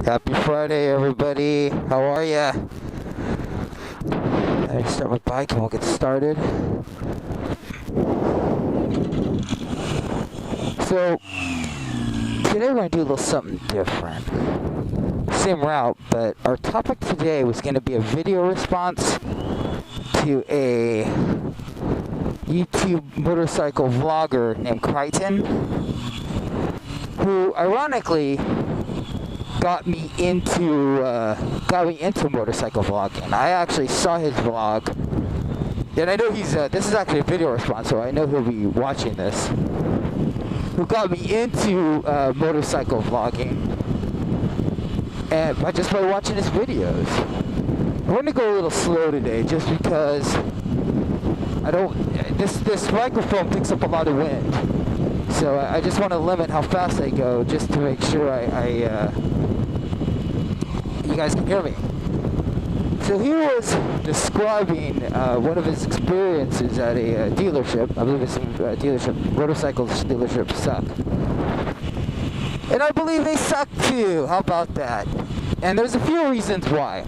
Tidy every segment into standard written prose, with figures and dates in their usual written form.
Happy Friday, everybody. How are ya? Let me start my bike and we'll get started. So, today we're going to do a little something different. Same route, but our topic today was going to be a video response to a YouTube motorcycle vlogger named Kryten, who ironically got me into motorcycle vlogging. I actually saw his vlog, and I know this is actually a video response, so I know he'll be watching this. Who got me into motorcycle vlogging, and by watching his videos. We're gonna go a little slow today, just because this microphone picks up a lot of wind, so I just want to limit how fast I go, just to make sure you guys can hear me. So he was describing one of his experiences at a dealership. I believe it's a dealership. Motorcycle dealerships suck. And I believe they suck too. How about that? And there's a few reasons why.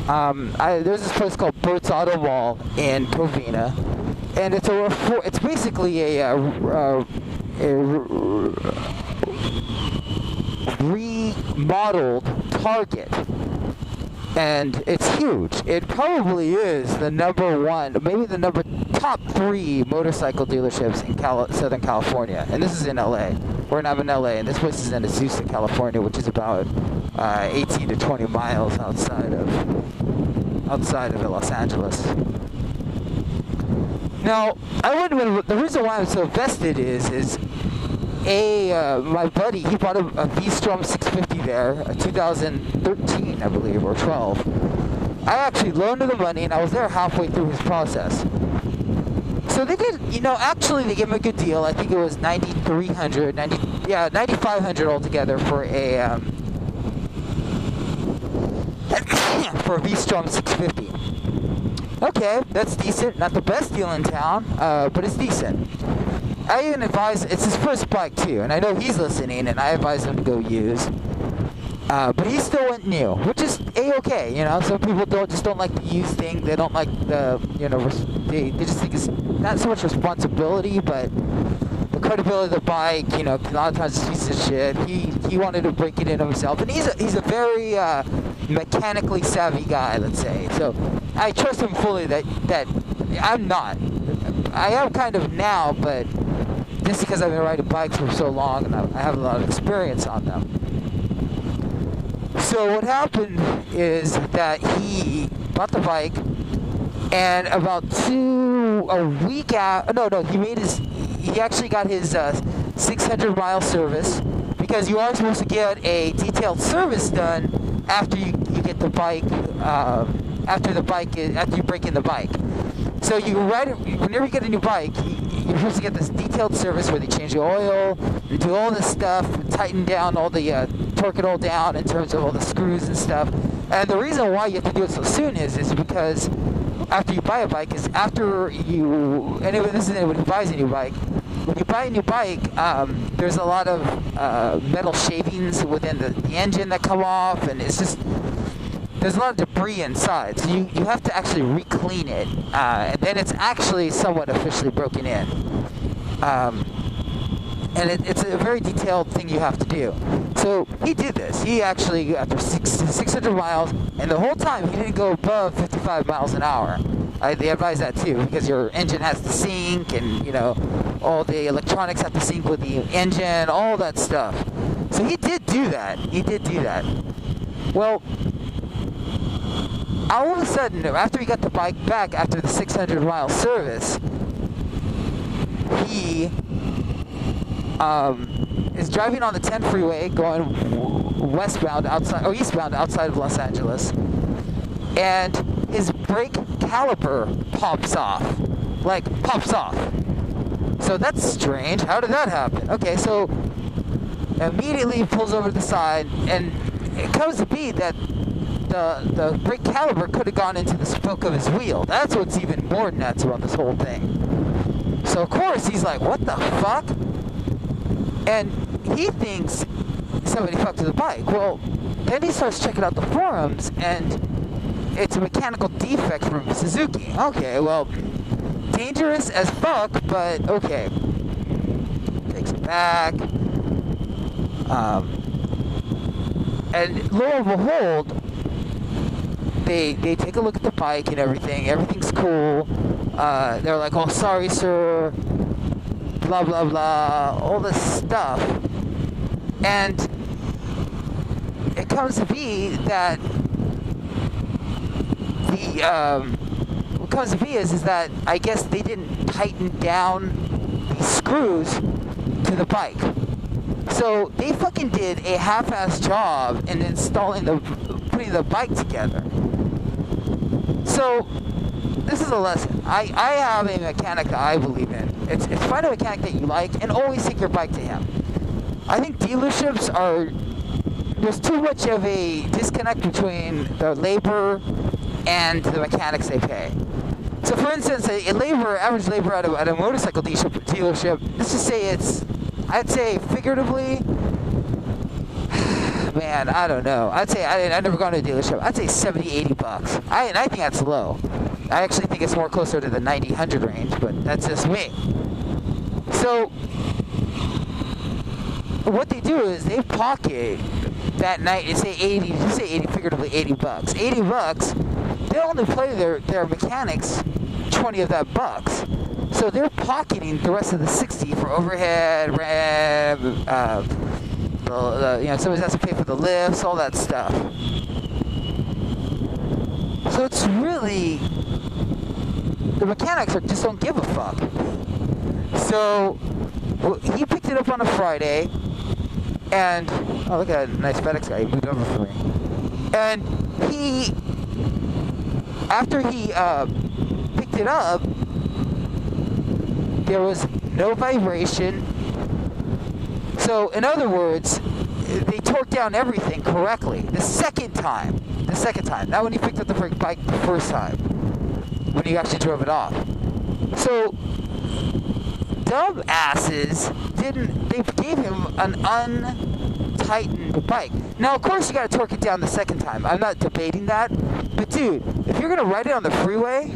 There's this place called Berts Megamall in Covina. And it's basically a remodeled Target. And it's huge. It probably is the number one, maybe the top 3 motorcycle dealerships in Southern California. And this is in LA. I'm in LA, and this place is in Azusa, California, which is about 18 to 20 miles outside of Los Angeles. Now, the reason why I'm so vested is my buddy, he bought a V-Strom 650 there, 2013, I believe, or 12. I actually loaned him the money, and I was there halfway through his process. So they did, actually they gave him a good deal. I think it was $9,500 altogether for a V-Strom 650. Okay, that's decent. Not the best deal in town, but it's decent. I even advise, it's his first bike too, and I know he's listening, and I advise him to go use. But he still went new, which is A-okay, Some people don't like the used thing. They don't like the, they just think it's not so much responsibility, but the credibility of the bike, a lot of times it's a piece of shit. He wanted to break it in himself, and he's a very mechanically savvy guy, let's say. So I trust him fully that I'm not. I am kind of now, but just because I've been riding bikes for so long and I have a lot of experience on them. So what happened is that he bought the bike, and about he actually got his 600-mile service, because you are supposed to get a detailed service done after you get the bike, after you break in the bike. So whenever you get a new bike, you're supposed to get this detailed service where they change the oil, they do all this stuff, tighten down all the, torque it all down in terms of all the screws and stuff. And the reason why you have to do it so soon is because after you buy a bike, this is when he buys a new bike. When you buy a new bike, there's a lot of metal shavings within the engine that come off, and it's just, there's a lot of debris inside, so you have to actually re-clean it, and then it's actually somewhat officially broken in. And it's a very detailed thing you have to do. So he did this. He actually, after 600 miles, and the whole time he didn't go above 55 miles an hour. They advise that too, because your engine has to sync, and all the electronics have to sync with the engine, all that stuff. So he did do that. Well, all of a sudden, after he got the bike back after the 600-mile service, he is driving on the 10 freeway going eastbound outside of Los Angeles, and his brake caliper pops off. So that's strange. How did that happen? Okay, so immediately he pulls over to the side, and it comes to be that the brake caliper could have gone into the spoke of his wheel. That's what's even more nuts about this whole thing. So of course he's like, what the fuck? And he thinks somebody fucked with the bike. Well, then he starts checking out the forums, and it's a mechanical defect from Suzuki. Okay, well, dangerous as fuck, but okay. Takes it back. And lo and behold, they take a look at the bike and everything. Everything's cool. They're like, oh, sorry, sir. Blah, blah, blah. All this stuff. And it comes to be that what comes to be is that I guess they didn't tighten down these screws to the bike. So they fucking did a half-assed job in putting the bike together. So this is a lesson. I have a mechanic that I believe in. It's find a mechanic that you like and always take your bike to him. I think dealerships there's too much of a disconnect between the labor and the mechanics they pay. So for instance, average labor at a motorcycle dealership, let's just say I'd say figuratively, man, I don't know. I've never gone to a dealership. I'd say $70-$80. I think that's low. I actually think it's more closer to the 90-100 range, but that's just me. So what they do is they pocket that night, say 80, figuratively $80. $80, they only play their mechanics 20 of that bucks. So they're pocketing the rest of the 60 for overhead, ramp, somebody has to pay for the lifts, all that stuff. So it's really, the mechanics just don't give a fuck. So he picked it up on a Friday, and oh, look at that nice FedEx guy, he moved over for me. And after he picked it up, there was no vibration. So, in other words, they torqued down everything correctly. The second time. Not when he picked up the bike the first time. When he actually drove it off. So, dumb asses they gave him an untightened bike. Now, of course, you gotta torque it down the second time. I'm not debating that. But, dude, if you're gonna ride it on the freeway,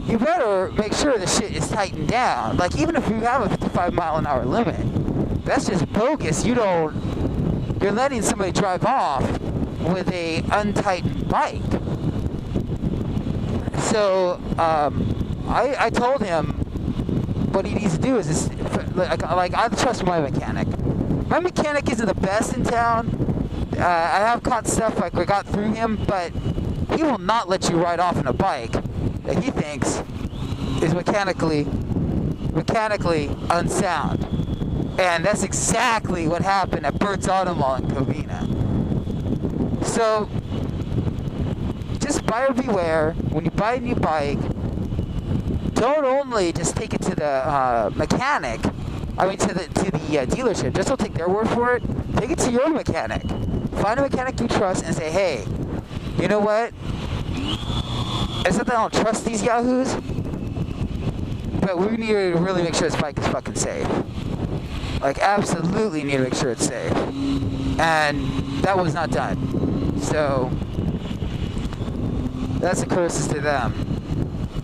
you better make sure the shit is tightened down. Like, even if you have a 55-mile-an-hour limit, that's just bogus. You're letting somebody drive off with a untightened bike. So, I told him what he needs to do is I trust my mechanic. My mechanic isn't the best in town. I have caught stuff like I got through him, but he will not let you ride off on a bike that he thinks is mechanically unsound. And that's exactly what happened at Berts Megamall in Covina. So, just buyer beware. When you buy a new bike, don't only just take it to the mechanic, to the dealership. Just don't take their word for it. Take it to your mechanic. Find a mechanic you trust and say, hey, you know what? It's not that I don't trust these yahoos, but we need to really make sure this bike is fucking safe. Like, absolutely need to make sure it's safe. And that was not done. So, that's a courtesy to them.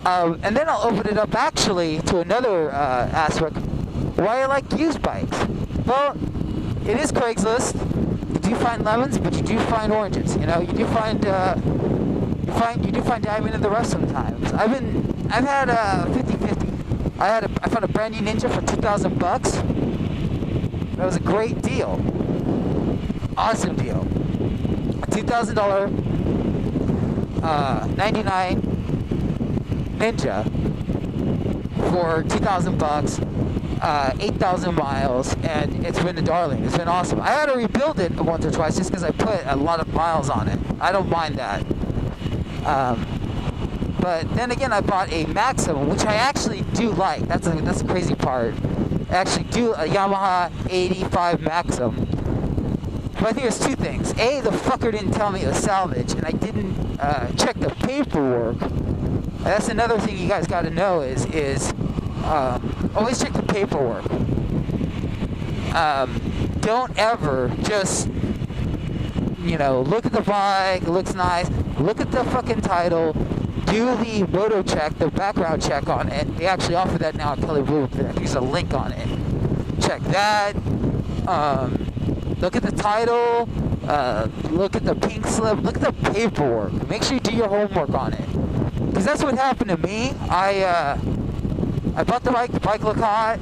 And then I'll open it up actually to another aspect. Why I like used bikes. Well, it is Craigslist. You do find lemons, but you do find oranges. You know, you do find diamond in the rough sometimes. I've had 50-50. I found a brand new Ninja for $2,000. That was a great deal. Awesome deal. A $2,000 99 Ninja for $2,000, 8,000 miles, and it's been a darling. It's been awesome. I had to rebuild it once or twice just because I put a lot of miles on it. I don't mind that. But then again, I bought a Maxim, which I actually do like. That's the crazy part. I actually do a Yamaha 85 Maxim. But I think there's two things. A, the fucker didn't tell me it was salvage, and I didn't check the paperwork. And that's another thing you guys got to know is always check the paperwork. don't ever just, look at the bike, it looks nice, look at the fucking title, do the moto check, the background check on it. They actually offer that now at Kelly Blue. There's a link on it. Check that. Look at the title. Look at the pink slip. Look at the paperwork. Make sure you do your homework on it. Because that's what happened to me. I bought the bike. The bike looked hot.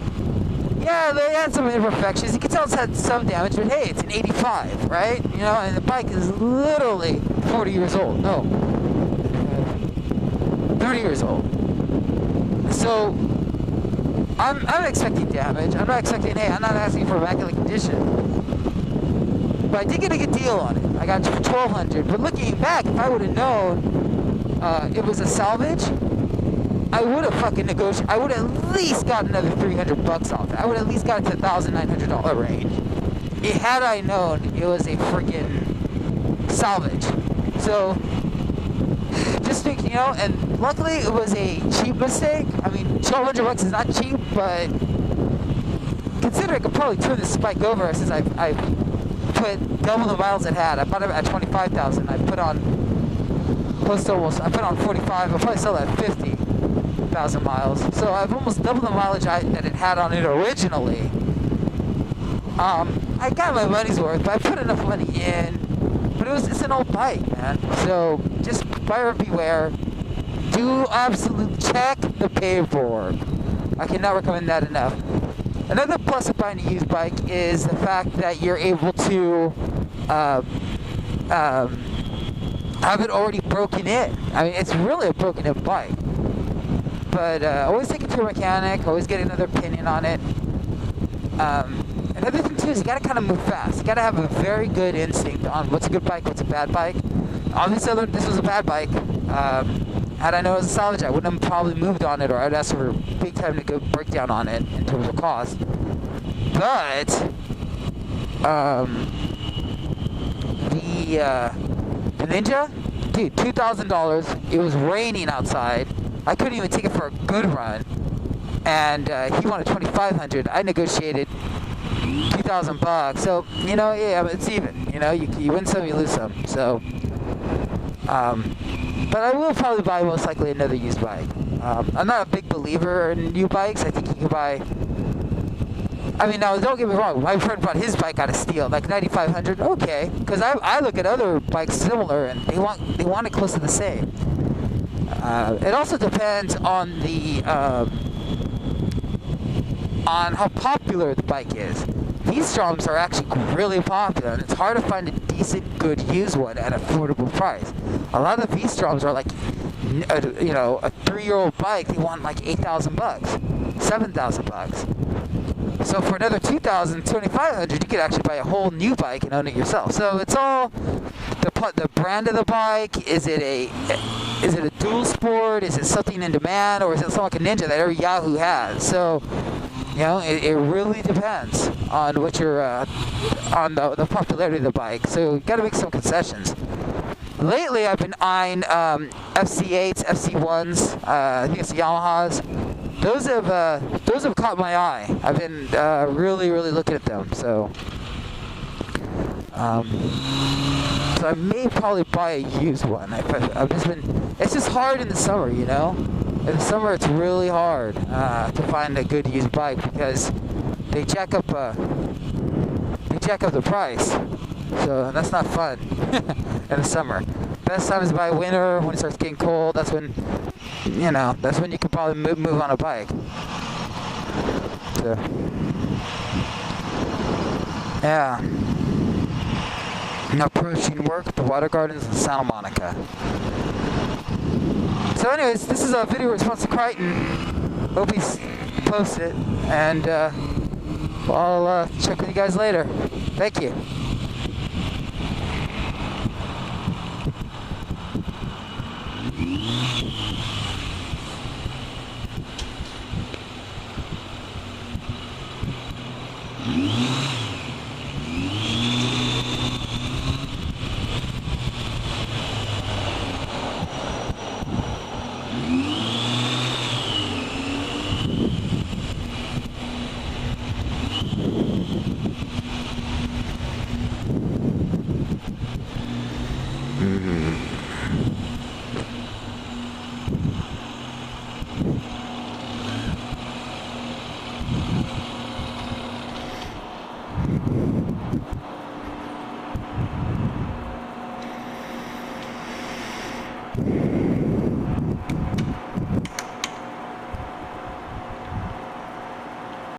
Yeah, they had some imperfections. You can tell it's had some damage, but hey, it's an 85, right? And the bike is literally 40 years old. No. 30 years old. So, I'm expecting damage. I'm not asking for immaculate condition. But I did get a good deal on it. I got it for $1,200. But looking back, if I would have known it was a salvage, I would have fucking negotiated. I would have at least got another $300 off it. I would have at least got it to the $1,900 range. Had I known it was a friggin' salvage. So, just think, and luckily it was a cheap mistake. I mean, $1,200 is not cheap, but consider I could probably turn this bike over since I've put double the miles it had. I bought it at 25,000. I put on close to almost. I put on 45. I'll probably sell it at 50,000 miles. So I've almost doubled the mileage that it had on it originally. I got my money's worth, but I put enough money in. But it's an old bike, man. So just buyer beware. Do absolutely check the paperwork. I cannot recommend that enough. Another plus of buying a used bike is the fact that you're able to have it already broken in. I mean, it's really a broken in bike. But always take it to a mechanic. Always get another opinion on it. Another thing too is you gotta kind of move fast. You gotta have a very good instinct on what's a good bike, what's a bad bike. Obviously, this was a bad bike. Had I known it was a salvage, I wouldn't have probably moved on it, or I'd ask for a big time to go breakdown on it in terms of cost. But the Ninja, dude, $2,000. It was raining outside. I couldn't even take it for a good run, and he wanted $2,500. I negotiated $2,000. So yeah, it's even. You win some, you lose some. So. But I will probably buy most likely another used bike. I'm not a big believer in new bikes. I think you can buy. I mean, now don't get me wrong. My friend bought his bike out of steel, like 9,500. Okay, because I look at other bikes similar, and they want it close to the same. It also depends on the on how popular the bike is. V-Stroms are actually really popular, and it's hard to find a decent, good used one at an affordable price. A lot of the V-Stroms are like, a 3-year-old bike. They want like $8,000, $7,000. So for another $2,500, you could actually buy a whole new bike and own it yourself. So it's all the brand of the bike. Is it a dual sport? Is it something in demand, or is it something like a Ninja that every Yahoo has? So. It really depends on what you're, on the popularity of the bike. So you got to make some concessions. Lately, I've been eyeing FC8s, FC1s. I think it's the Yamahas. Those have caught my eye. I've been really, really looking at them. So I may probably buy a used one. It's just hard in the summer, In the summer, it's really hard to find a good used bike because they jack up the price. So that's not fun in the summer. Best time is by winter when it starts getting cold. That's when you can probably move on a bike. So yeah. I'm approaching work at the Water Gardens in Santa Monica. So anyways, this is a video response to Kryten. Hope he's posted, and I'll check with you guys later. Thank you.